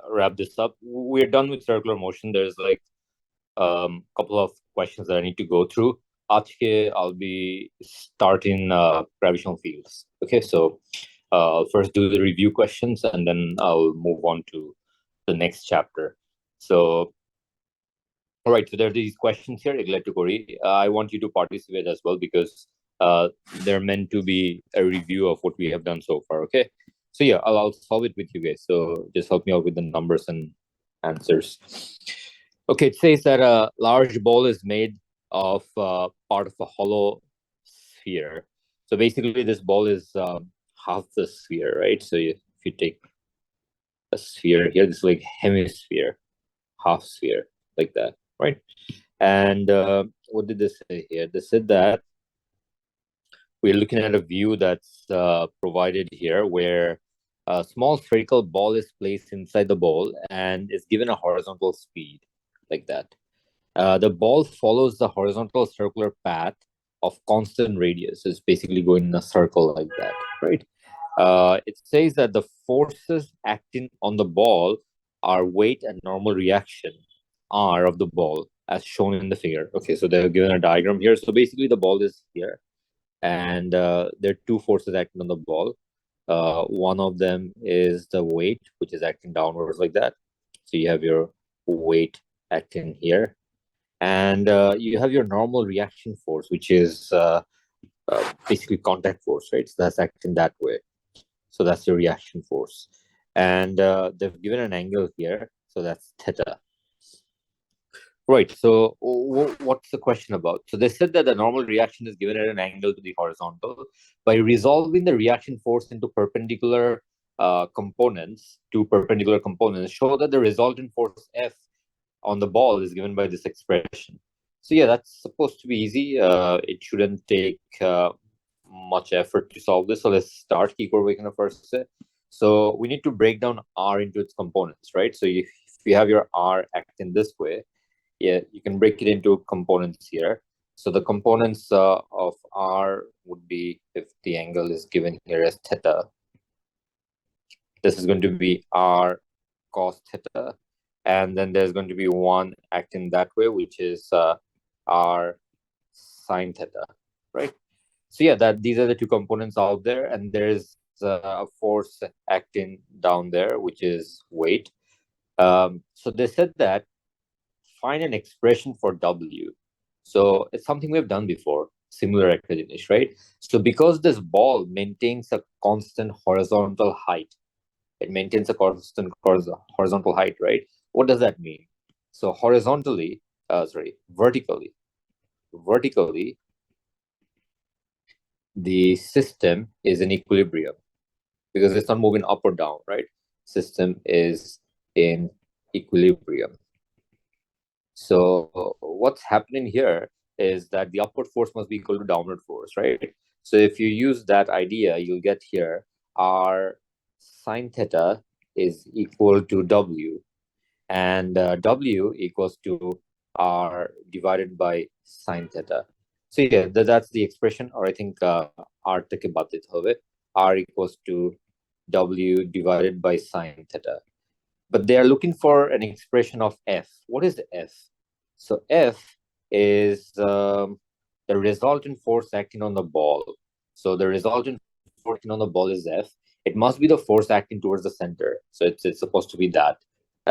wrap this up. We're done with circular motion. There's like couple of questions that I need to go through. Ajke, I'll be starting gravitational fields. Okay, so I'll first do the review questions and then I'll move on to the next chapter. So, all right, so there are these questions here, Igletukori. I want you to participate as well because they're meant to be a review of what we have done so far. Okay, so yeah, I'll solve it with you guys. So just help me out with the numbers and answers. Okay, it says that a large ball is made of part of a hollow sphere. So basically, this ball is half the sphere, right? So if you take a sphere here, this is like hemisphere, half sphere, like that, right? And what did this say here? They said that we're looking at a view that's provided here where a small spherical ball is placed inside the ball and is given a horizontal speed, like that. The ball follows the horizontal circular path of constant radius. It's basically going in a circle like that, right? It says that the forces acting on the ball are weight and normal reaction R of the ball as shown in the figure. Okay, so they're given a diagram here. So basically the ball is here and there are two forces acting on the ball. One of them is the weight, which is acting downwards like that. So you have your weight acting here and you have your normal reaction force, which is basically contact force, right? So that's acting that way. So that's your reaction force. And they've given an angle here. So that's theta. Right. So what's the question about? So they said that the normal reaction is given at an angle to the horizontal. By resolving the reaction force into perpendicular components, show that the resultant force F on the ball is given by this expression. So yeah, that's supposed to be easy. It shouldn't take much effort to solve this. So let's start first. So we need to break down R into its components, right? So if you have your R acting this way, yeah, you can break it into components here. So the components of R would be, if the angle is given here as theta, this is going to be R cos theta. And then there's going to be one acting that way, which is R sine theta, right? So yeah, these are the two components out there, and there's a force acting down there, which is weight. So they said that find an expression for W. So it's something we've done before, similar activity, right? So because this ball maintains a constant horizontal height, it maintains a constant horizontal height, right? What does that mean? So vertically, the system is in equilibrium because it's not moving up or down, right? System is in equilibrium. So what's happening here is that the upward force must be equal to downward force, right? So if you use that idea, you'll get here R sine theta is equal to W, and W equals to R divided by sine theta. So yeah, that's the expression, or I think R থেকে বাদ দিতে হবে. R equals to W divided by sine theta. But they are looking for an expression of F. What is F? So F is the resultant force acting on the ball. So the resultant force acting on the ball is F. It must be the force acting towards the center. So it's supposed to be that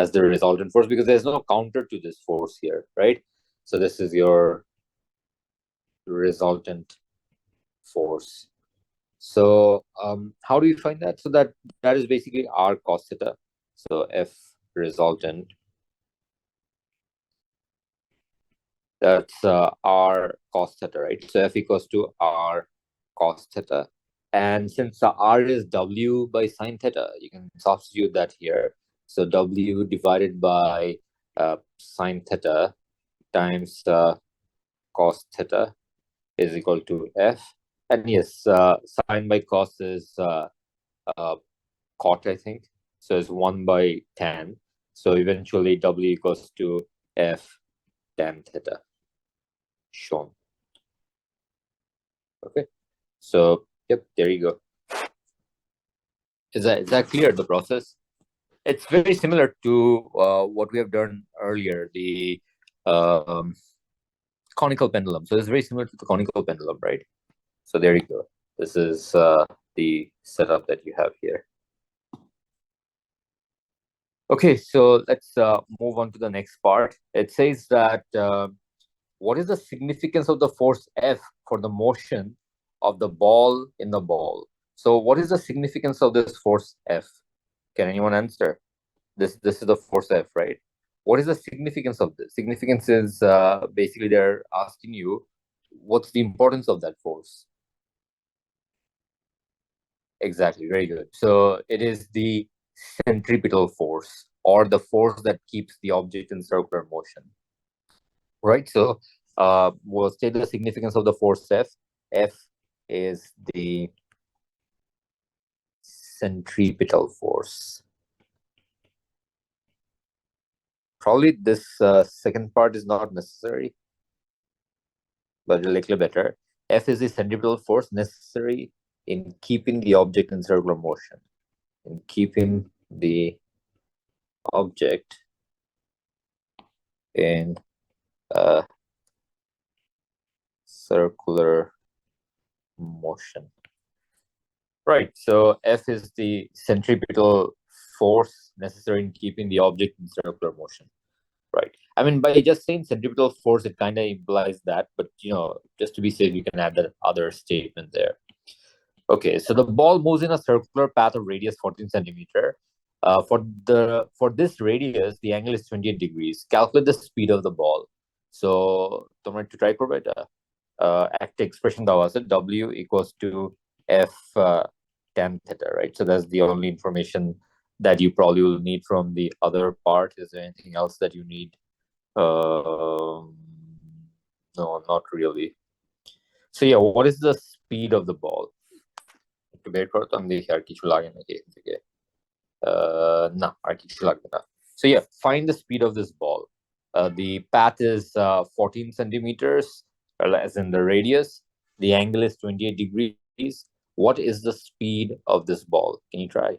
as the resultant force because there's no counter to this force here, right? So this is your resultant force. So how do you find that? So that is basically R cos theta. So F resultant, that's R cos theta, right? So F equals to R cos theta. And since R is W by sine theta, you can substitute that here. So W divided by sine theta times cos theta is equal to F. And yes, sine by cos is cot, I think. So it's 1 by tan. So eventually W equals to F tan theta shown. Okay. So, yep, there you go. Is that clear, the process? It's very similar to what we have done earlier, the um, conical pendulum. So it's very similar to the conical pendulum, right? So there you go. This is the setup that you have here. Okay, so let's move on to the next part. It says that what is the significance of the force F for the motion of the ball in the ball? So what is the significance of this force F? Can anyone answer? This is the force F, right? What is the significance of this? Significance is basically they're asking you what's the importance of that force. Exactly, very good. So it is the centripetal force or the force that keeps the object in circular motion, right? So we'll state the significance of the force F. F is the centripetal force. Probably this second part is not necessary, but a little better. F is the centripetal force necessary in keeping the object in circular motion. In keeping the object in circular motion. Right. So F is the centripetal force necessary in keeping the object in circular motion. Right. I mean, by just saying centripetal force, it kind of implies that, but just to be safe, you can add that other statement there. Okay, so the ball moves in a circular path of radius 14 centimeter. For this radius, the angle is 28 degrees. Calculate the speed of the ball. So তোমরা একটু try করবে এটা একটা expression দেওয়া আছে W equals to F tan theta, right? So that's the only information that you probably will need from the other part. Is there anything else that you need? No, not really. So yeah, what is the speed of the ball? একটু বের করো তো আমি দেখি আর কিছু লাগে নাকি এখান থেকে না আর কিছু লাগবে না. So yeah, find the speed of this ball. The path is 14 centimeters, as in the radius. The angle is 28 degrees. What is the speed of this ball? Can you try?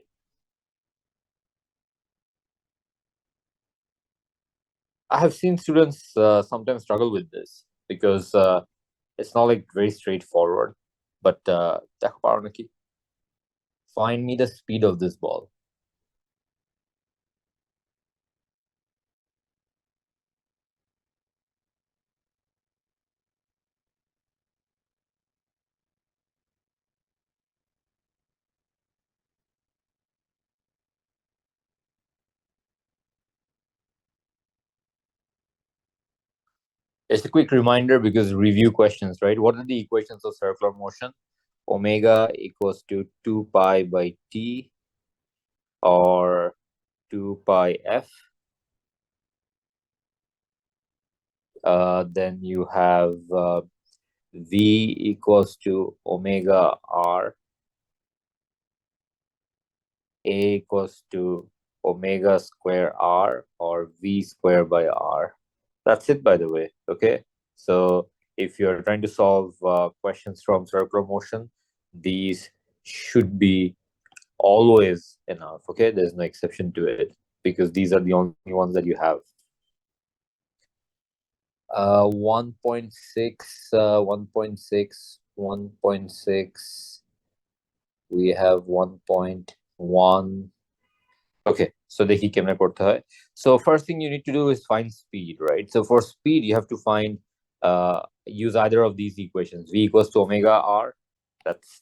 I have seen students sometimes struggle with this because it's not like very straightforward. But দেখো পারো নাকি? Find me the speed of this ball. Just a quick reminder because review questions, right? What are the equations of circular motion? Omega equals to 2 pi by t or 2 pi f. Then you have v equals to omega r. A equals to omega square r or v square by r. That's it, by the way. Okay, so if you're trying to solve questions from circular motion, these should be always enough. Okay, there's no exception to it because these are the only ones that you have. 1.6, 1.6, 1.6. We have 1.1. Okay, so the কেমনে করতে হয়. So first thing you need to do is find speed, right? So for speed, you have to use either of these equations. V equals to omega r.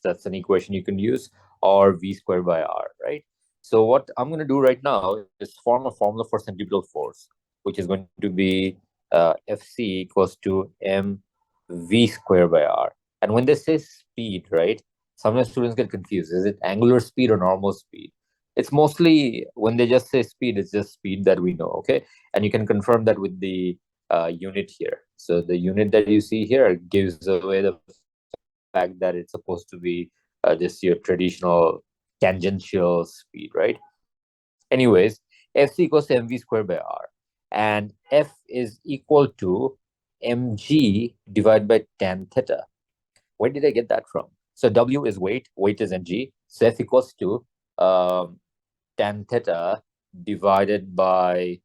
That's an equation you can use, or v squared by r, right? So what I'm going to do right now is form a formula for centripetal force, which is going to be Fc equals to mv squared by r. And when they say speed, right, sometimes students get confused. Is it angular speed or normal speed? It's mostly when they just say speed, it's just speed that we know, okay? And you can confirm that with the unit here. So the unit that you see here gives away the fact that it's supposed to be just your traditional tangential speed, right? Anyways, Fc equals to mv squared by r. And F is equal to mg divided by tan theta. Where did I get that from? So W is weight is mg. So F equals to tan theta divided by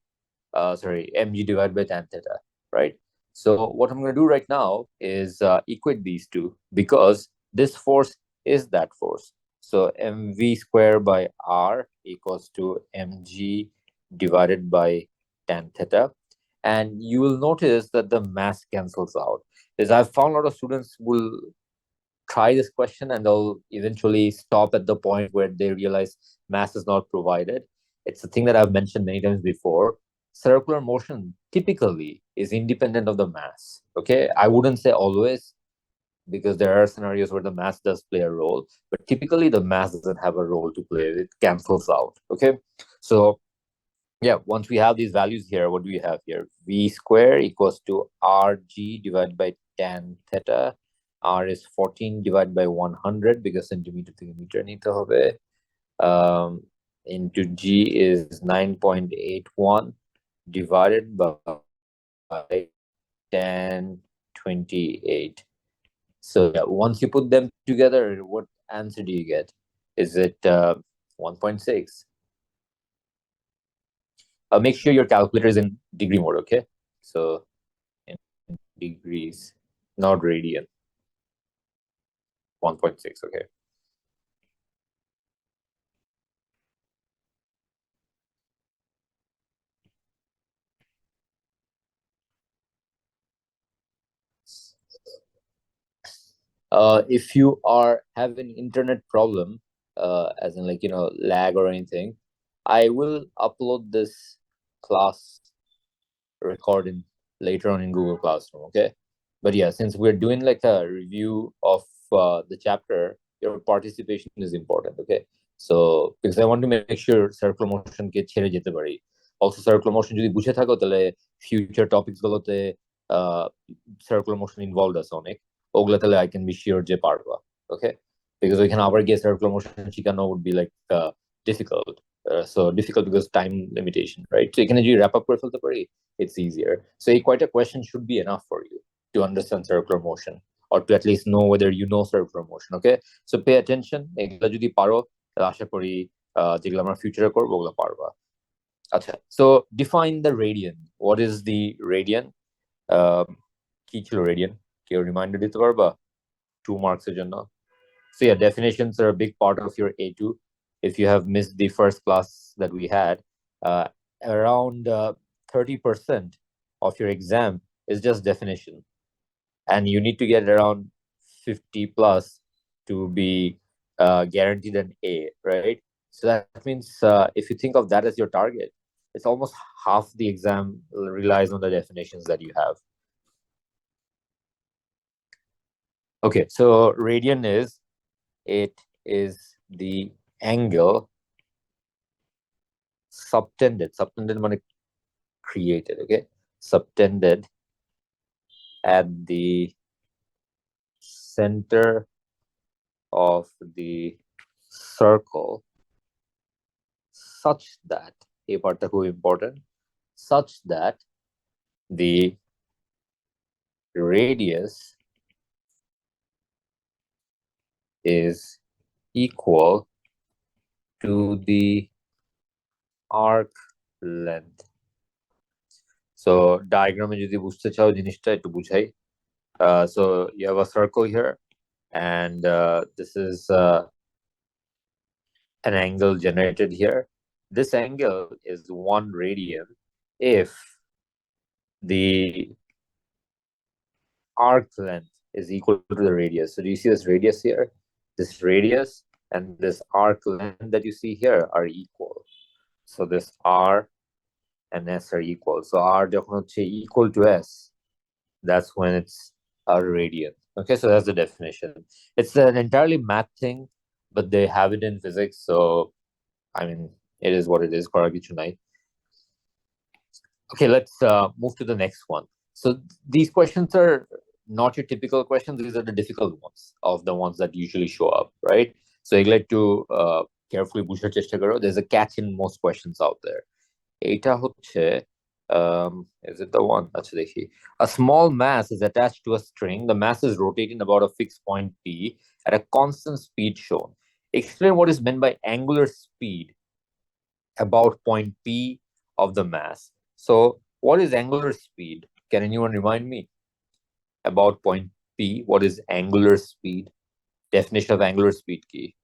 mg divided by tan theta, right? So what I'm going to do right now is equate these two, because this force is that force. So mv square by r equals to mg divided by tan theta. And you will notice that the mass cancels out. Is I've found a lot of students will try this question and they'll eventually stop at the point where they realize mass is not provided. It's a thing that I've mentioned many times before. Circular motion typically is independent of the mass. Okay, I wouldn't say always, because there are scenarios where the mass does play a role, but typically the mass doesn't have a role to play. It cancels out. Okay, so yeah, once we have these values here, what do we have here? V square equals to Rg divided by tan theta. R is 14 divided by 100 because centimeter to meter নিতে হবে. Into G is 9.81 divided by tan 28. So yeah, once you put them together, what answer do you get? Is it 1.6? Make sure your calculator is in degree mode, okay? So in degrees, not radian. 1.6, okay. If you are having internet problem, as in like, lag or anything, I will upload this class recording later on in Google Classroom, okay? But yeah, since we're doing like a review of the chapter, your participation is important, okay? So because I want to make sure circular motion কে ছেড়ে যেতে পারি. Also circular motion যদি বুঝে থাকো তাহলে future topics গুলোতে circular motion involved আছে অনেক, ওগুলো তাহলে I can be sure যে পারবা, okay? Because ওইখানে আবার গিয়ে circular motion শিখানো would be like difficult. So difficult because time limitation, right? So এখানে যদি wrap up করে ফেলতে পারি, it's easier. So quite a question should be enough for you to understand circular motion, or to at least know whether you know circular motion, okay? So pay attention. এগুলা যদি পারো তাহলে আশা করি যেগুলো আমরা ফিউচারে করবো ওগুলো পারবা। আচ্ছা, so define the radian. What is the radian? কি ছিল radian? কেউ রিমাইন্ডার দিতে পারবা 2 marks এর জন্য? So yeah, definitions are a big part of your A2. If you have missed the first class that we had, around 30% of your exam is just definition, and you need to get around 50 plus to be guaranteed an A, right? So that means if you think of that as your target, it's almost half the exam relies on the definitions that you have. Okay, so radian it is the angle subtended মানে created, okay? Subtended at the center of the circle such that, এই পার্টটা খুব important, such that the radius is equal to the arc length. So diagram যদি বুঝতে চাও জিনিসটা একটু বুঝাই. So you have a circle here, and this is an angle generated here. This angle is 1 radian if the arc length is equal to the radius. So do you see this radius here? This radius and this arc length that you see here are equal. So this R and S are equal. So R যখন হচ্ছে equal to S, that's when it's a radian. Okay, so that's the definition. It's an entirely math thing, but they have it in physics. So, I mean, it is what it is. করার কিছু নাই. Okay, let's move to the next one. So these questions are not your typical questions. These are the difficult ones of the ones that usually show up, right? So you like to carefully বুঝার চেষ্টা করো. There's a catch in most questions out there. এটা হচ্ছে is it the one? আচ্ছা দেখি. A small mass is attached to a string. The mass is rotating about a fixed point P at a constant speed shown. Explain what is meant by angular speed about point P of the mass. So what is angular speed? Can anyone remind me? About point P, what is angular speed? Definition of angular speed key.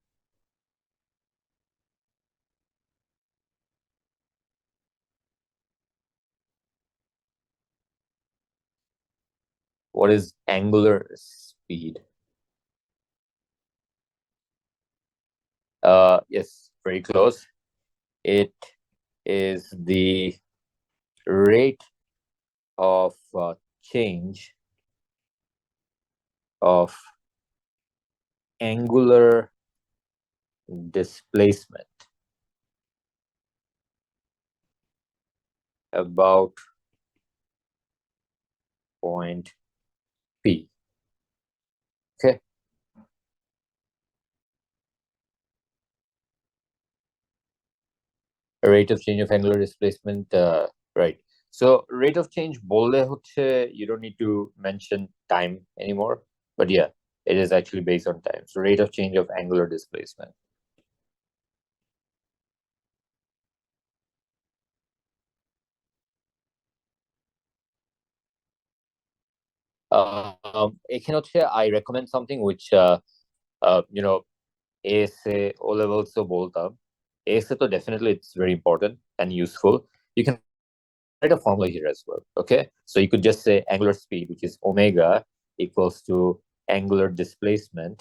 What is angular speed? Yes, very close. It is the rate of change of angular displacement about point P. Okay. Rate of change of angular displacement, right. So rate of change বললে হচ্ছে you don't need to mention time anymore, but yeah, it is actually based on time. So rate of change of angular displacement. এখানে হচ্ছে I recommend something which you know ASA O levels তো বলতাম. ASA তো definitely it's very important and useful. You can write a formula here as well. Okay, so you could just say angular speed, which is omega, equals to angular displacement,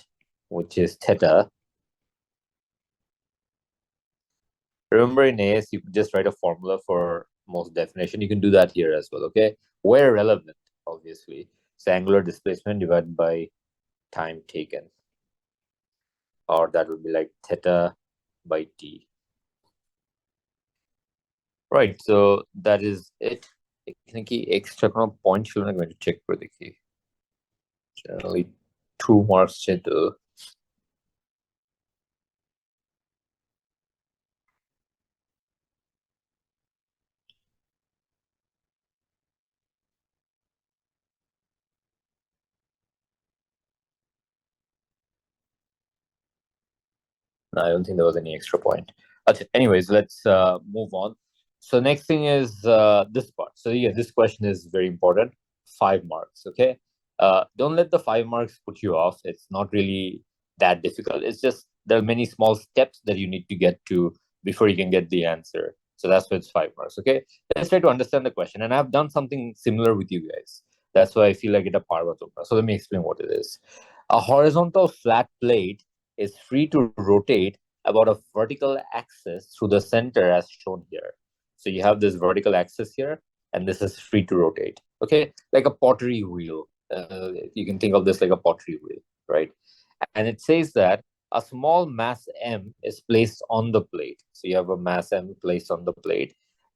which is theta. Remember, in AS you could just write a formula for most definition. You can do that here as well. Okay, where relevant, obviously. So angular displacement divided by time taken, or that would be like theta by t. Right, so that is it. এখানে কি extra কোনো point ছিল না? আমি check করে দেখি. Generally 2 marks ছিল. No, I don't think there was any extra point. Anyways, let's move on. So next thing is this part. So yeah, this question is very important. 5 marks. Okay. Don't let the 5 marks put you off. It's not really that difficult. It's just there are many small steps that you need to get to before you can get the answer. So that's why it's 5 marks. Okay. Let's try to understand the question. And I've done something similar with you guys. That's why I feel like it a part of it. So let me explain what it is. A horizontal flat plate is free to rotate about a vertical axis through the center as shown here. So you have this vertical axis here, and this is free to rotate. Okay, like a pottery wheel. You can think of this like a pottery wheel, right? And it says that a small mass m is placed on the plate. So you have a mass m placed on the plate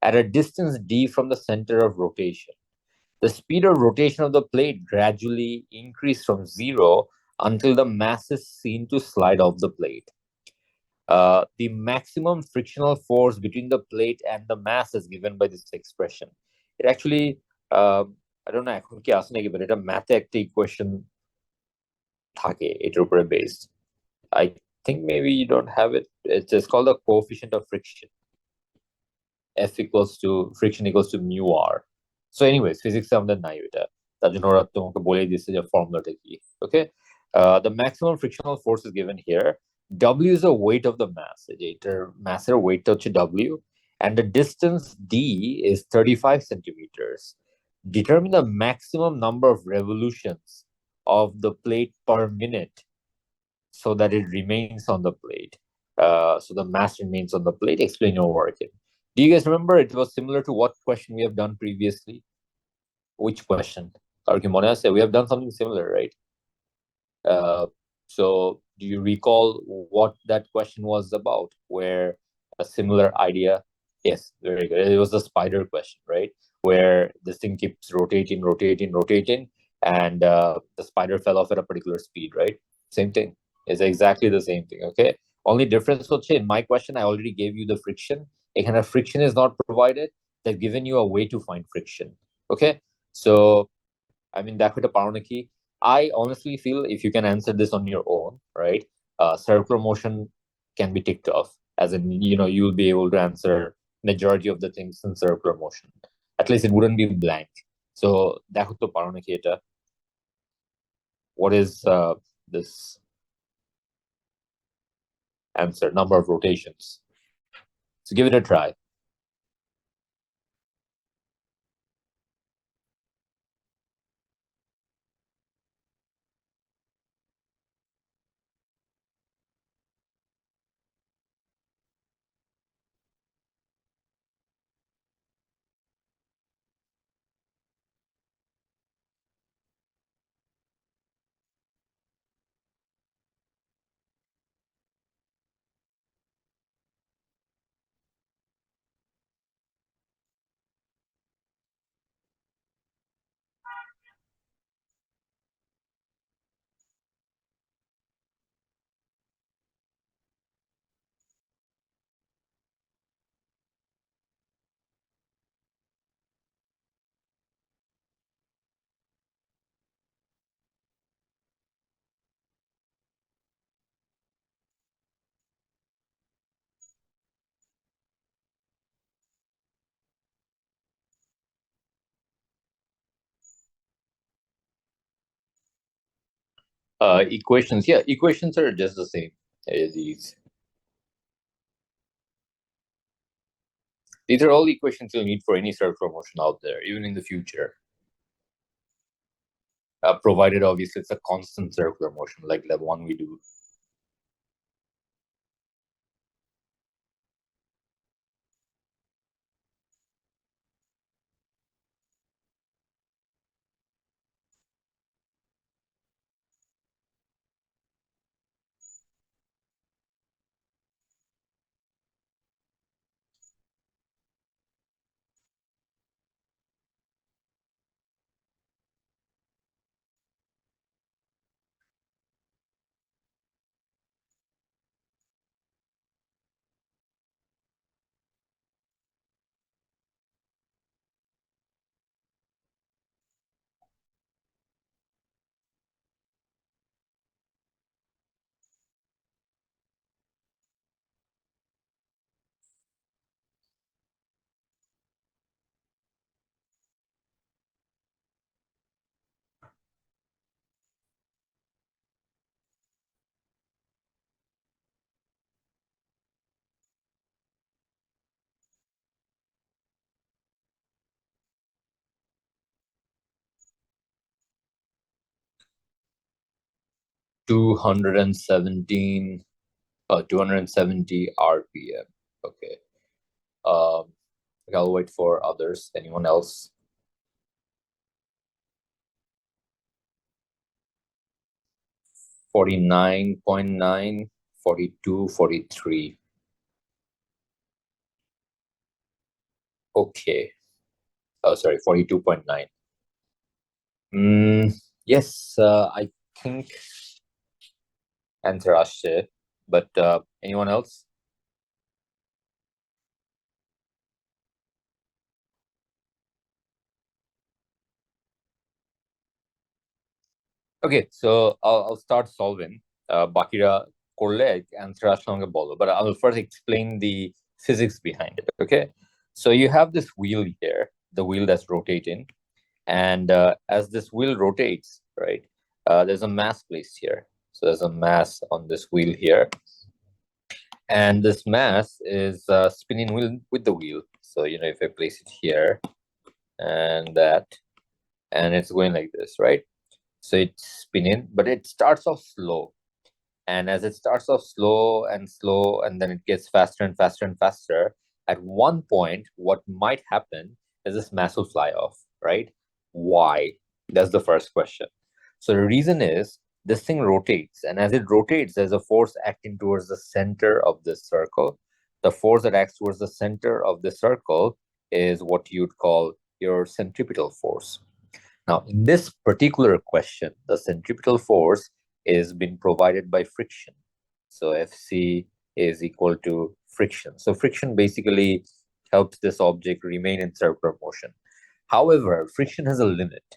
at a distance d from the center of rotation. The speed of rotation of the plate gradually increases from zero until the mass is seen to slide off the plate. The maximum frictional force between the plate and the mass is given by this expression. It actually, I don't know এখন কি আছে নাকি, but এটা ম্যাথে একটা equation থাকে এটার উপরে based. I think maybe you don't have it. It's just called the coefficient of friction. F equals to friction equals to mu r. So anyways, physics আমাদের নাই এটা, তার জন্য ওরা তোমাকে বলে দিচ্ছে যে ফর্মুলাটা কি. Okay, the maximum frictional force is given here. W is the weight of the mass. এটার মাসের ওয়েটটা হচ্ছে W, and the distance d is 35 centimeters. Determine the maximum number of revolutions of the plate per minute so that it remains on the plate. So the mass remains on the plate. Explain your working. Do you guys remember it was similar to what question we have done previously? Which question? Arkimona said we have done something similar, right? So do you recall what that question was about? Where a similar idea? Yes, very good. It was the spider question, right? Where this thing keeps rotating, rotating, rotating, and the spider fell off at a particular speed, right? Same thing. It's exactly the same thing. Okay. Only difference হচ্ছে in my question, I already gave you the friction. Ekhane friction is not provided. They've given you a way to find friction. Okay. So I mean, দেখো এটা পারো নাকি? I honestly feel if you can answer this on your own, right? Circular motion can be ticked off. as in, you'll be able to answer majority of the things in circular motion. At least it wouldn't be blank. So দেখো তো পারো নাকি এটা. What is this answer? Number of rotations. So give it a try. Equations. Yeah, equations are just the same as these. These are all equations you'll need for any circular motion out there, even in the future. Provided, obviously, it's a constant circular motion like the one we do. Two hundred and 270 RPM. Okay. I'll wait for others. Anyone else? 49.9, 42, 43. Okay. Oh, sorry, 42.9. Yes, I think answer আসছে, but anyone else? Okay, so I'll start solving. বাকিরা করলে answer আসলে আমাকে বলো, but I will first explain the physics behind it. Okay, so you have this wheel here, the wheel that's rotating, and as this wheel rotates, right, there's a mass placed here. So there's a mass on this wheel here, and this mass is spinning wheel with the wheel. So if I place it here and that, and it's going like this, right? So it's spinning, but it starts off slow. And as it starts off slow, and then it gets faster and faster and faster, at one point, what might happen is this mass will fly off, right? Why? That's the first question. So the reason is this thing rotates, and as it rotates, there's a force acting towards the center of this circle. The force that acts towards the center of the circle is what you'd call your centripetal force. Now, in this particular question, the centripetal force is being provided by friction. So Fc is equal to friction. So friction basically helps this object remain in circular motion. However, friction has a limit.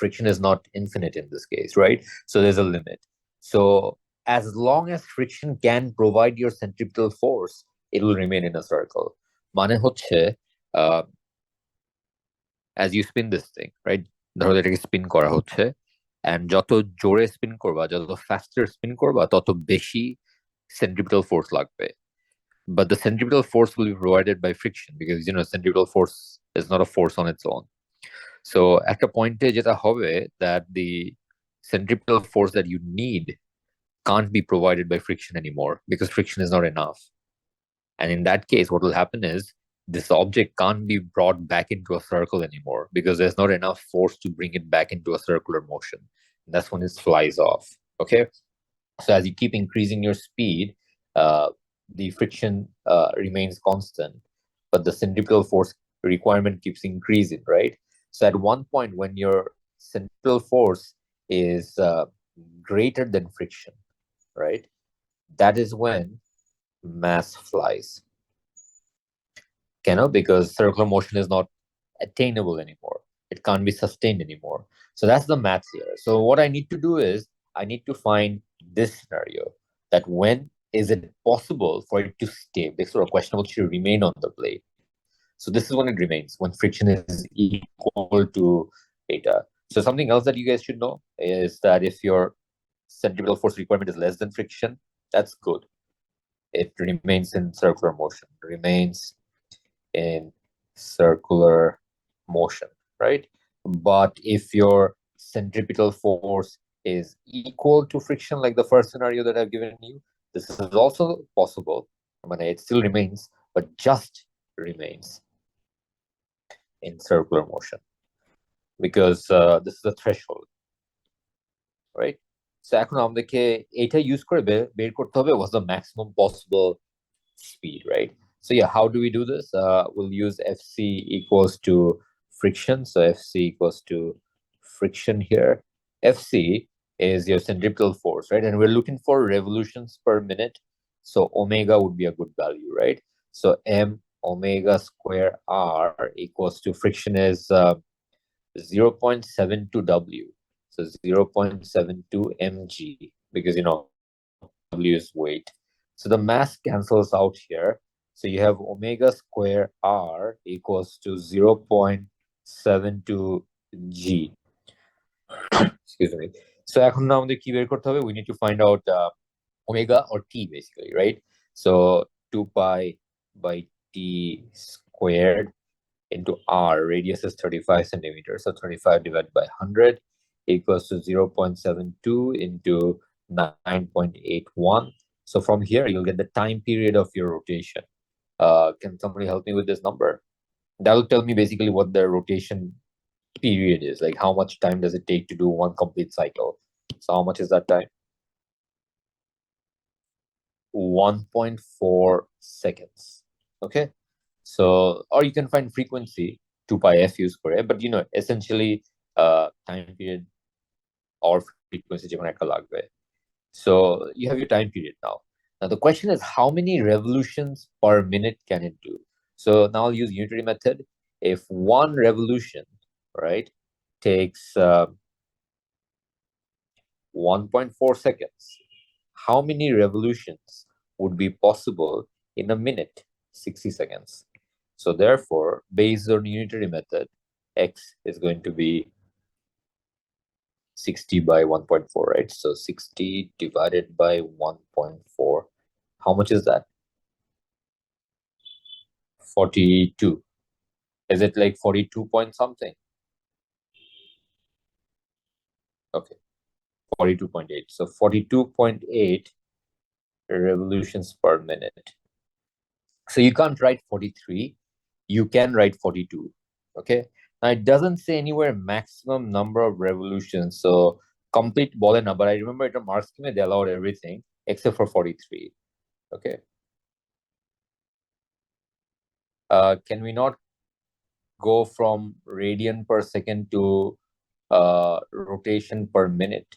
Friction is not infinite in this case, right? So there's a limit. So as long as friction can provide your centripetal force, it will remain in a circle. মানে হচ্ছে as you spin this thing, right? ধরো এটাকে spin করা হচ্ছে, and যত জোরে spin করবা, যত faster স্পিন করবা, তত বেশি centripetal force লাগবে. But the centripetal force will be provided by friction because centripetal force is not a force on its own. So একটা পয়েন্টে যেটা হবে that the centripetal force that you need can't be provided by friction anymore because friction is not enough. And in that case, what will happen is this object can't be brought back into a circle anymore because there's not enough force to bring it back into a circular motion. And that's when it flies off. Okay. So as you keep increasing your speed, the friction remains constant, but the centripetal force requirement keeps increasing, right? So at one point, when your centripetal force is greater than friction, right? That is when mass flies. Because circular motion is not attainable anymore. It can't be sustained anymore. So that's the math here. So what I need to do is I need to find this scenario, that when is it possible for it to stay, this sort of questionable to remain on the blade. So this is when it remains, when friction is equal to eta. So something else that you guys should know is that if your centripetal force requirement is less than friction, that's good. It remains in circular motion, remains in circular motion, right? But if your centripetal force is equal to friction, like the first scenario that I've given you, this is also possible. I mean, it still remains, but just remains in circular motion because this is a threshold, right? So এখন আমাদেরকে এটা use করে বের করতে হবে what's the maximum possible speed, right? So yeah, how do we do this? We'll use Fc equals to friction. So Fc equals to friction here. Fc is your centripetal force, right? And we're looking for revolutions per minute. So omega would be a good value, right? So m omega square r equals to friction is 0.72 W. So 0.72 mg because W is weight. So the mass cancels out here. So you have omega square r equals to 0.72 g. Excuse me. So এখন আমাদের কি বের করতে হবে? We need to find out omega or t basically, right? So 2 pi by t squared into r. Radius is 35 centimeters. So 35 divided by 100 equals to 0.72 into 9.81. So from here, you'll get the time period of your rotation. Can somebody help me with this number? That'll tell me basically what the rotation period is. Like how much time does it take to do one complete cycle? So how much is that time? 1.4 seconds. Okay. So, or you can find frequency 2 pi f u square, but essentially time period or frequency যেকোনো একটা লাগবে. So you have your time period now. Now the question is how many revolutions per minute can it do? So now I'll use unitary method. If one revolution, right, takes 1.4 seconds, how many revolutions would be possible in a minute? 60 seconds. So therefore, based on unitary method, x is going to be 60 by 1.4, right? So 60 divided by 1.4. How much is that? 42. Is it like 42 point something? Okay. 42.8. So 42.8 revolutions per minute. So you can't write 43. You can write 42. Okay. Now it doesn't say anywhere maximum number of revolutions. So complete bolena, but I remember at a mark scheme they allowed everything except for 43. Okay. Can we not go from radian per second to rotation per minute?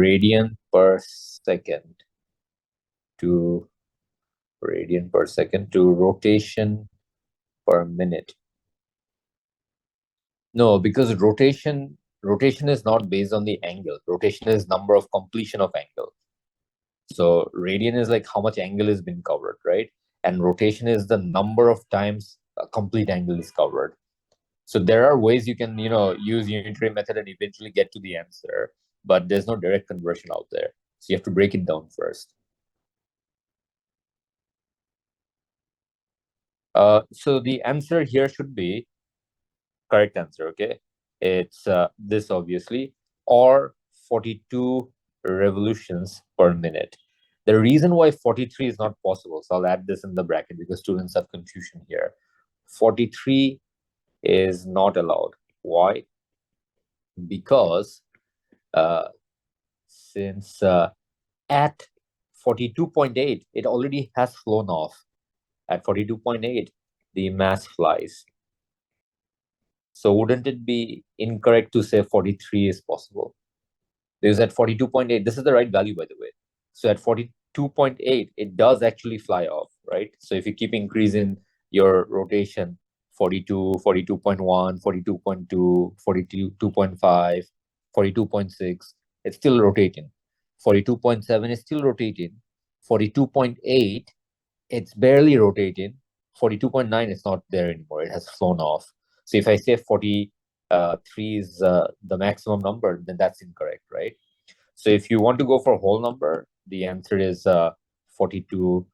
Radian per second to rotation per minute. No, because rotation rotation is not based on the angle. Rotation is number of completion of angle. So radian is like how much angle has been covered, right? And rotation is the number of times a complete angle is covered. So there are ways you can, use unitary method and eventually get to the answer, but there's no direct conversion out there. So you have to break it down first. So the answer here should be correct answer, okay? It's this obviously, or 42 revolutions per minute. The reason why 43 is not possible, so I'll add this in the bracket because students have confusion here. 43 is not allowed. Why? Because since at 42.8, it already has flown off. At 42.8, the mass flies. So wouldn't it be incorrect to say 43 is possible? Because at 42.8, this is the right value, by the way. So at 42.8, it does actually fly off, right? So if you keep increasing your rotation, 42, 42.1, 42.2, 42.5, 42.6, it's still rotating. 42.7 is still rotating. 42.8, it's barely rotating. 42.9 is not there anymore. It has flown off. So if I say 43 is the maximum number, then that's incorrect, right? So if you want to go for a whole number, the answer is 42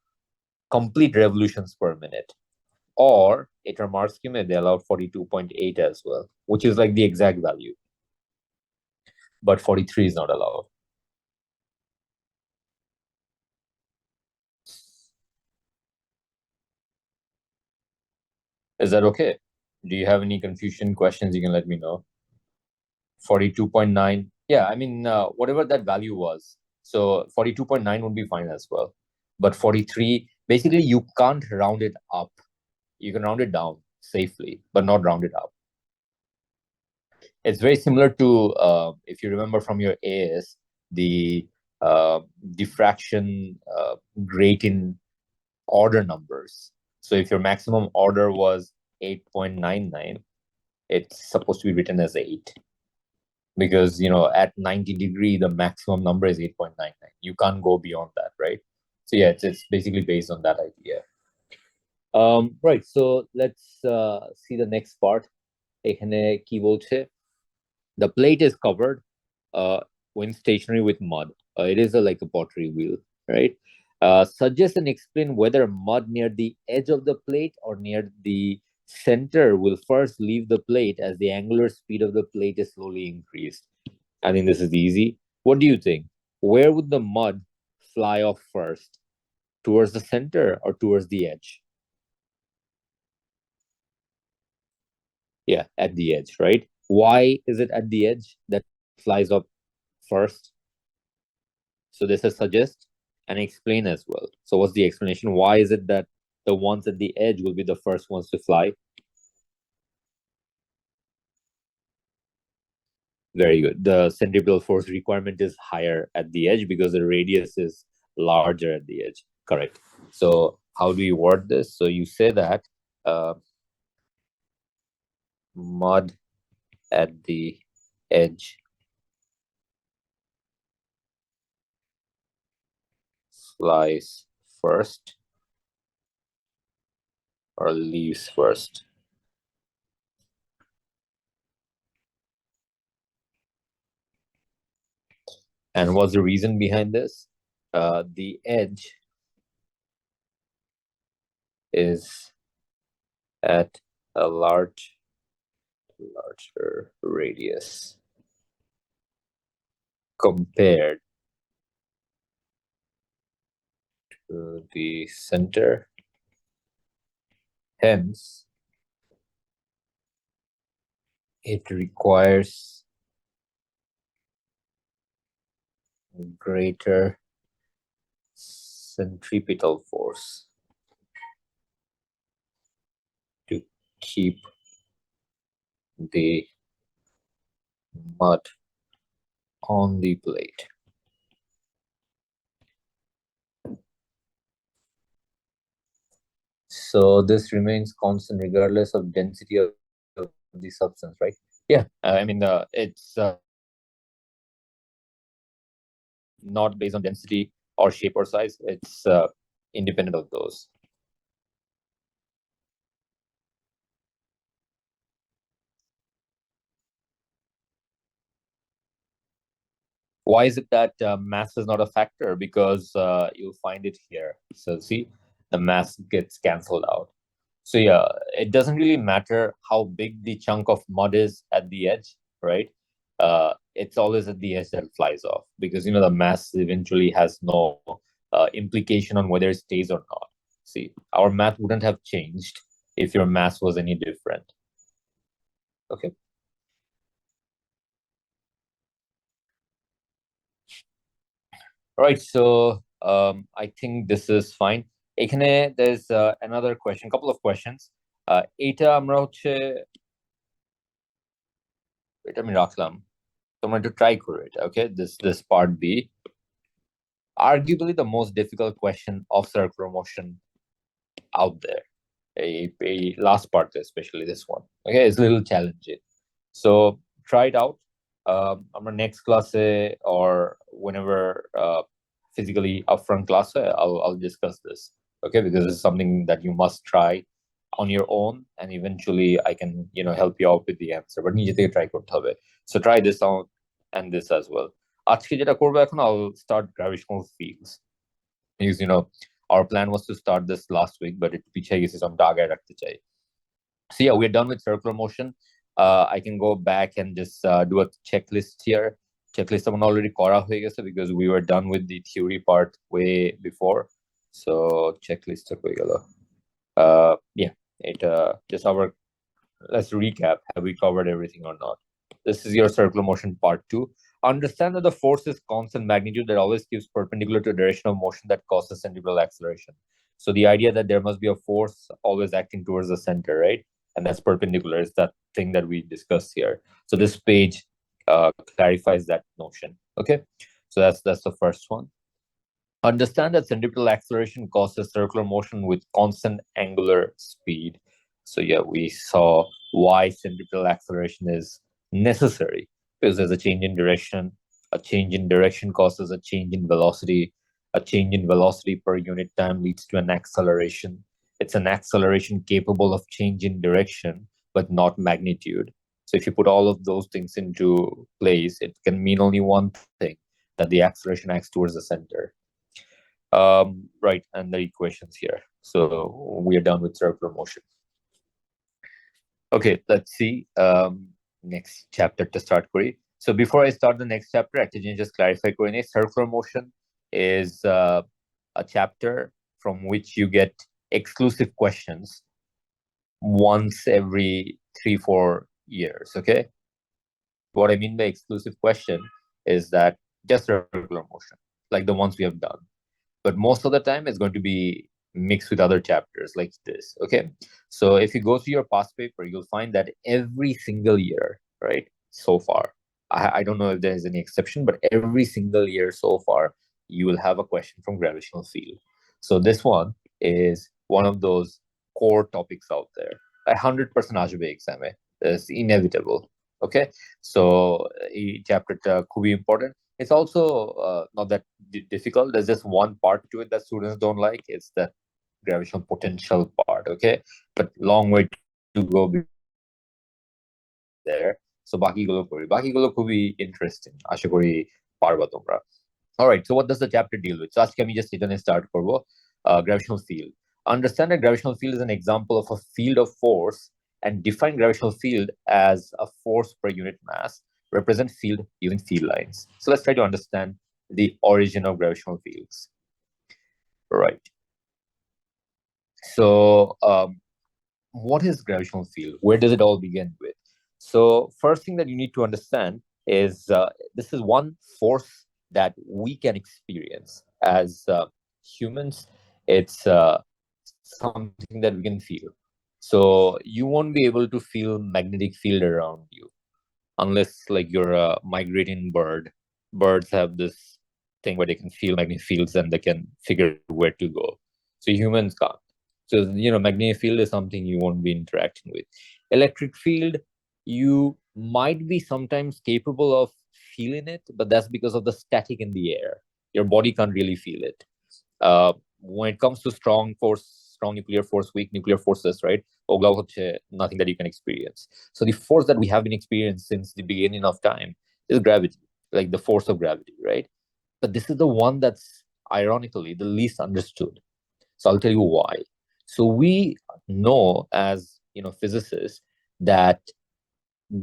complete revolutions per minute. Or Etermar scheme, they allowed 42.8 as well, which is like the exact value. But 43 is not allowed. Is that okay? Do you have any confusion questions? You can let me know. 42.9. Yeah, I mean, whatever that value was. So 42.9 would be fine as well. But 43, basically, you can't round it up. You can round it down safely, but not round it up. It's very similar to, if you remember from your AS, the diffraction rate in order numbers. So if your maximum order was 8.99, it's supposed to be written as 8. Because at 90 degree the maximum number is 8.99. You can't go beyond that, right? So yeah, it's basically based on that idea. Right, so let's see the next part. এখানে কি বলছে? The plate is covered when stationary with mud. It is like a pottery wheel, right? Suggest and explain whether mud near the edge of the plate or near the center will first leave the plate as the angular speed of the plate is slowly increased. I think this is easy. What do you think? Where would the mud fly off first? Towards the center or towards the edge? Yeah, at the edge, right? Why is it at the edge that flies off first? So this is suggest and explain as well. So what's the explanation? Why is it that the ones at the edge will be the first ones to fly? Very good. The centripetal force requirement is higher at the edge because the radius is larger at the edge. Correct. So how do you word this? So you say that mud at the edge flies first or leaves first. And what's the reason behind this? The edge is at a larger radius compared to the center. Hence, it requires greater centripetal force to keep the mud on the plate. So this remains constant regardless of density of the substance, right? Yeah, I mean, it's not based on density or shape or size. It's independent of those. Why is it that mass is not a factor? Because you'll find it here. So see, the mass gets canceled out. So yeah, it doesn't really matter how big the chunk of mud is at the edge, right? It's always at the edge that it flies off because the mass eventually has no implication on whether it stays or not. See, our math wouldn't have changed if your mass was any different. Okay. All right. So I think this is fine. এখানে there's another question, couple of questions. এটা আমরা হচ্ছে এটা আমি রাখলাম তোমরা একটু try করো এটা ওকে this part B, arguably the most difficult question of circular motion out there. A last part, especially this one, okay, it's a little challenging. So try it out. Our next class or whenever physically upfront class, I'll discuss this, okay, because it's something that you must try on your own, and eventually I can help you out with the answer. But নিজে থেকে try করতে হবে. So try this out and this as well. আজকে যেটা করবো এখন, I'll start gravitational fields because our plan was to start this last week, but it পিছিয়ে গেছে, so আমি আগায় রাখতে চাই. So yeah, we're done with circular motion. I can go back and just do a checklist here. Checklist someone already করা হয়ে গেছে because we were done with the theory part way before. So checklist হয়ে গেল. Yeah, it just our let's recap. Have we covered everything or not? This is your circular motion part 2. Understand that the force is constant magnitude that always keeps perpendicular to the direction of motion that causes centripetal acceleration. So the idea that there must be a force always acting towards the center, right? And that's perpendicular is that thing that we discussed here. So this page clarifies that notion. Okay, so that's the first one. Understand that centripetal acceleration causes circular motion with constant angular speed. So yeah, we saw why centripetal acceleration is necessary because there's a change in direction. A change in direction causes a change in velocity. A change in velocity per unit time leads to an acceleration. It's an acceleration capable of change in direction, but not magnitude. So if you put all of those things into place, it can mean only one thing, that the acceleration acts towards the center. Right, and the equations here. So we are done with circular motion. Okay, let's see. Next chapter to start kori. So before I start the next chapter, actually just clarify kori circular motion is a chapter from which you get exclusive questions once every 3-4 years. Okay, what I mean by exclusive question is that just circular motion, like the ones we have done. But most of the time it's going to be mixed with other chapters like this. Okay, so if you go through your past paper, you'll find that every single year, right, so far, I don't know if there's any exception, but every single year so far you will have a question from gravitational field. So this one is one of those core topics out there. 100% আসবে exam it's inevitable. Okay, so এই চ্যাপ্টারটা খুবই important. It's also not that difficult. There's just one part to it that students don't like. It's the gravitational potential part. Okay, but long way to go there. So বাকিগুলো খুবই interesting. আশা করি পারবা তোমরা. All right, so what does the chapter deal with? So আজকে আমি just এটা নিয়ে start করব. Gravitational field. Understand that gravitational field is an example of a field of force, and define gravitational field as a force per unit mass. Represent field using field lines. So let's try to understand the origin of gravitational fields. Right. So what is gravitational field? Where does it all begin with? So first thing that you need to understand is this is one force that we can experience as humans. It's something that we can feel. So you won't be able to feel magnetic field around you unless like you're a migrating bird. Birds have this thing where they can feel magnetic fields and they can figure where to go. So humans can't. So magnetic field is something you won't be interacting with. Electric field, you might be sometimes capable of feeling it, but that's because of the static in the air. Your body can't really feel it. When it comes to strong force, strong nuclear force, weak nuclear forces, right? Nothing that you can experience. So the force that we have been experiencing since the beginning of time is gravity, like the force of gravity, right? But this is the one that's ironically the least understood. So I'll tell you why. So we know as physicists that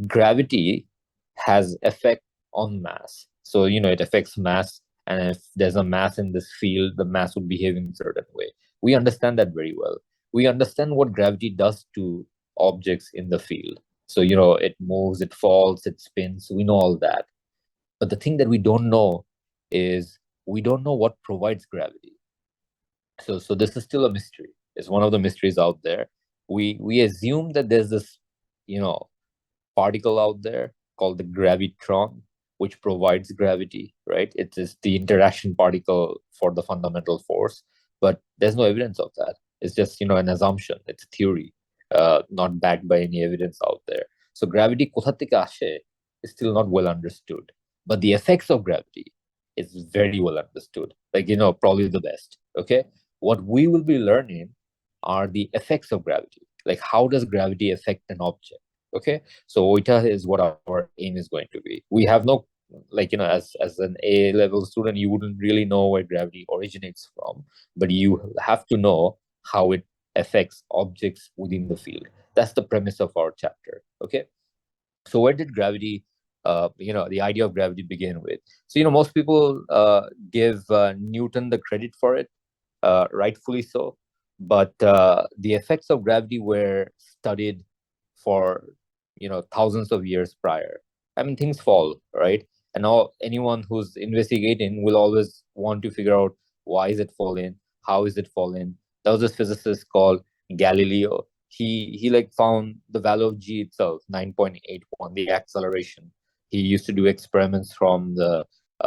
gravity has effect on mass. So it affects mass, and if there's a mass in this field, the mass would behave in a certain way. We understand that very well. We understand what gravity does to objects in the field. So it moves, it falls, it spins. We know all that. But the thing that we don't know is we don't know what provides gravity. So this is still a mystery. It's one of the mysteries out there. We assume that there's this, you know, particle out there called the gravitron, which provides gravity, right? It is the interaction particle for the fundamental force, but there's no evidence of that. It's just, an assumption. It's a theory, not backed by any evidence out there. So gravity kotha theke ashe is still not well understood, but the effects of gravity is very well understood. Like, probably the best. Okay, what we will be learning are the effects of gravity. Like, how does gravity affect an object? Okay, so OITA is what our aim is going to be. We have no, like, as an A level student, you wouldn't really know where gravity originates from, but you have to know how it affects objects within the field. That's the premise of our chapter. Okay, so where did gravity, the idea of gravity begin with? So, most people give Newton the credit for it, rightfully so. But the effects of gravity were studied for thousands of years prior. I mean, things fall, right? And now anyone who's investigating will always want to figure out why is it falling, how is it falling. There was this physicist called Galileo. He like found the value of g itself, 9.81, the acceleration. He used to do experiments from the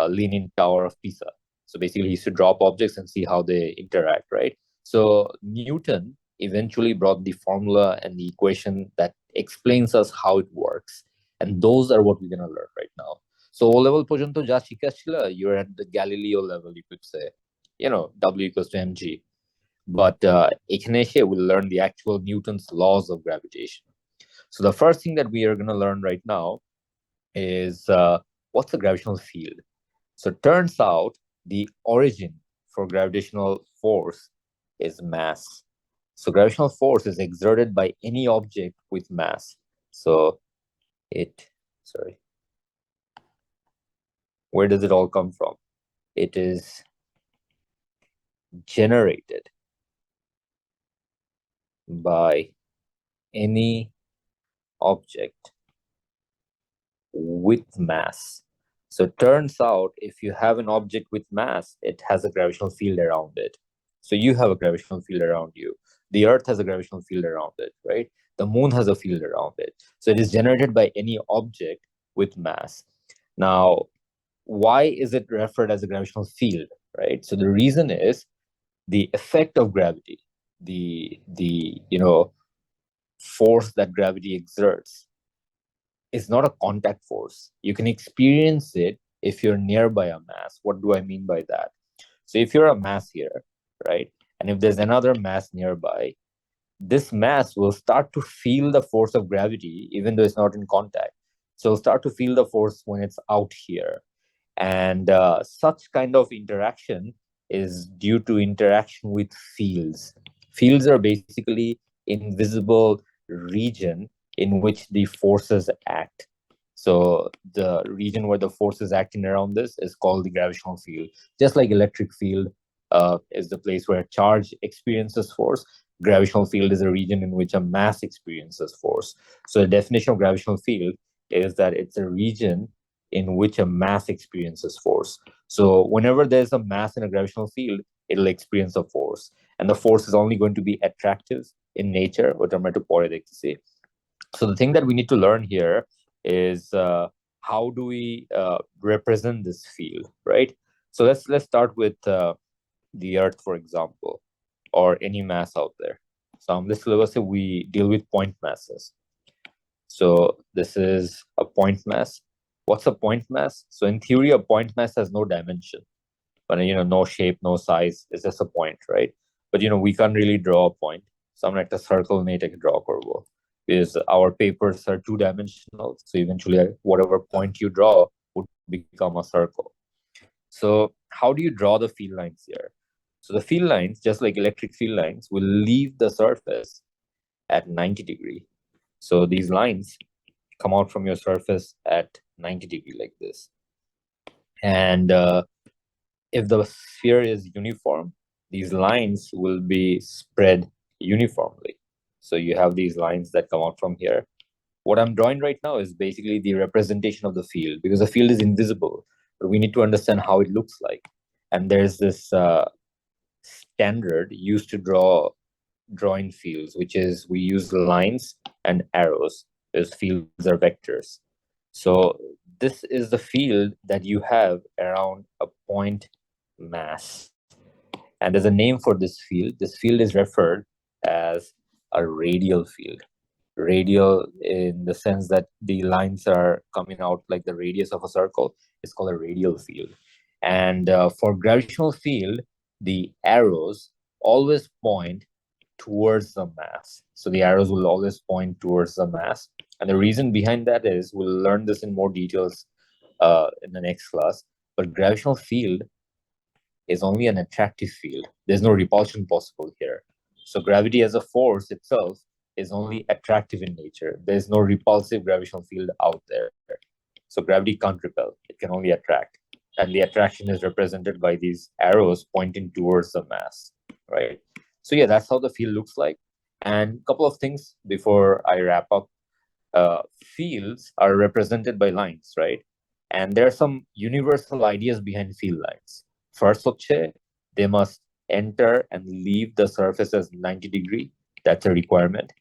Leaning Tower of Pisa. So basically, he used to drop objects and see how they interact, right? So Newton eventually brought the formula and the equation that explains us how it works. And those are what we're going to learn right now. So O level পর্যন্ত যা শিখাচ্ছিল, you're at the Galileo level, you could say. W equals to mg. But এখানে এসে we'll learn the actual Newton's laws of gravitation. So the first thing that we are going to learn right now is what's a gravitational field? So it turns out the origin for gravitational force is mass. So gravitational force is exerted by any object with mass. So where does it all come from? It is generated by any object with mass. So it turns out if you have an object with mass, it has a gravitational field around it. So you have a gravitational field around you. The Earth has a gravitational field around it, right? The Moon has a field around it. So it is generated by any object with mass. Now, why is it referred as a gravitational field, right? So the reason is the effect of gravity, the force that gravity exerts is not a contact force. You can experience it if you're nearby a mass. What do I mean by that? So if you're a mass here, right, and if there's another mass nearby, this mass will start to feel the force of gravity, even though it's not in contact. So it'll start to feel the force when it's out here. And such kind of interaction is due to interaction with fields. Fields are basically invisible region in which the forces act. So the region where the force is acting around this is called the gravitational field. Just like electric field is the place where charge experiences force, gravitational field is a region in which a mass experiences force. So the definition of gravitational field is that it's a region in which a mass experiences force. So whenever there's a mass in a gravitational field, it'll experience a force. And the force is only going to be attractive in nature, what I'm to say. So the thing that we need to learn here is how do we represent this field, right? So let's start with the Earth, for example, or any mass out there. So let's say we deal with point masses. So this is a point mass. What's a point mass? So in theory, a point mass has no dimension, but no shape, no size. It's just a point, right? But we can't really draw a point. Something like a circle may take a draw curve, because our papers are two-dimensional. So eventually, whatever point you draw would become a circle. So how do you draw the field lines here? So the field lines, just like electric field lines, will leave the surface at 90 degree. So these lines come out from your surface at 90 degree like this. And if the sphere is uniform, these lines will be spread uniformly. So you have these lines that come out from here. What I'm drawing right now is basically the representation of the field, because the field is invisible, but we need to understand how it looks like. And there's this standard used to drawing fields, which is we use lines and arrows, because fields are vectors. So this is the field that you have around a point mass. And there's a name for this field. This field is referred as a radial field. Radial in the sense that the lines are coming out like the radius of a circle. It's called a radial field. And for gravitational field, the arrows always point towards the mass. So the arrows will always point towards the mass. And the reason behind that is, we'll learn this in more details in the next class. But gravitational field is only an attractive field. There's no repulsion possible here. So gravity as a force itself is only attractive in nature. There's no repulsive gravitational field out there. So gravity can't repel. It can only attract. And the attraction is represented by these arrows pointing towards the mass, right? So yeah, that's how the field looks like. And a couple of things before I wrap up. Fields are represented by lines, right? And there are some universal ideas behind field lines. First, they must enter and leave the surface as 90 degree. That's a requirement.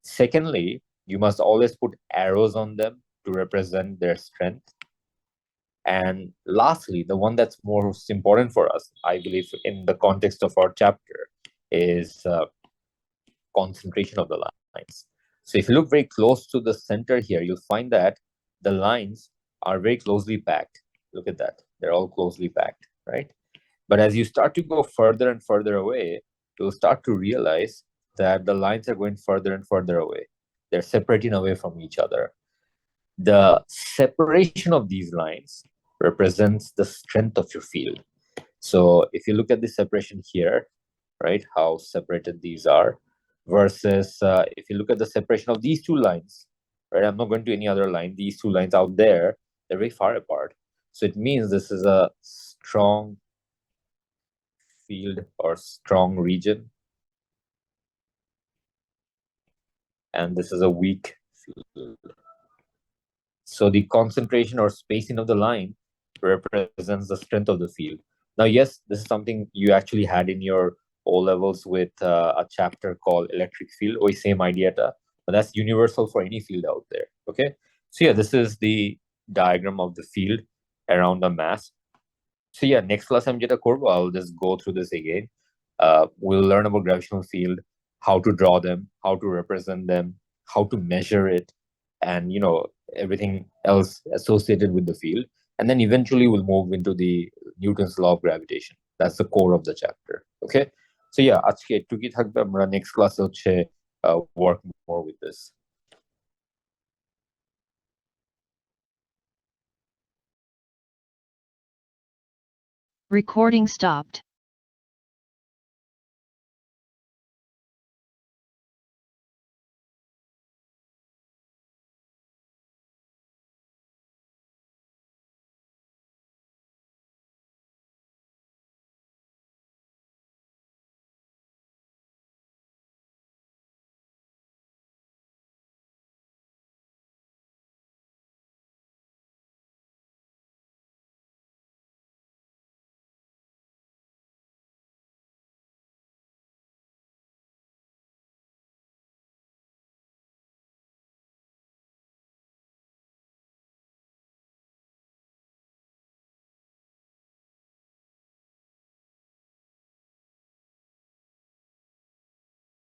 Secondly, you must always put arrows on them to represent their strength. And lastly, the one that's most important for us, I believe, in the context of our chapter, is concentration of the lines. So if you look very close to the center here, you'll find that the lines are very closely packed. Look at that. They're all closely packed, right? But as you start to go further and further away, you'll start to realize that the lines are going further and further away. They're separating away from each other. The separation of these lines represents the strength of your field. So if you look at the separation here, right, how separated these are, versus if you look at the separation of these two lines, right, I'm not going to any other line, these two lines out there, they're very far apart. So it means this is a strong field or strong region, and this is a weak field. So the concentration or spacing of the line represents the strength of the field. Now, yes, this is something you actually had in your O levels with a chapter called electric field, or same idea, but that's universal for any field out there. Okay, so yeah, this is the diagram of the field around the mass. So yeah, next class I'm Jeta Korbo, I'll just go through this again. We'll learn about gravitational field, how to draw them, how to represent them, how to measure it, and everything else associated with the field. And then eventually we'll move into the Newton's law of gravitation. That's the core of the chapter. Okay, so yeah, আজকে এটুকুই থাকবে, আমরা next class হচ্ছে work more with this. Recording stopped.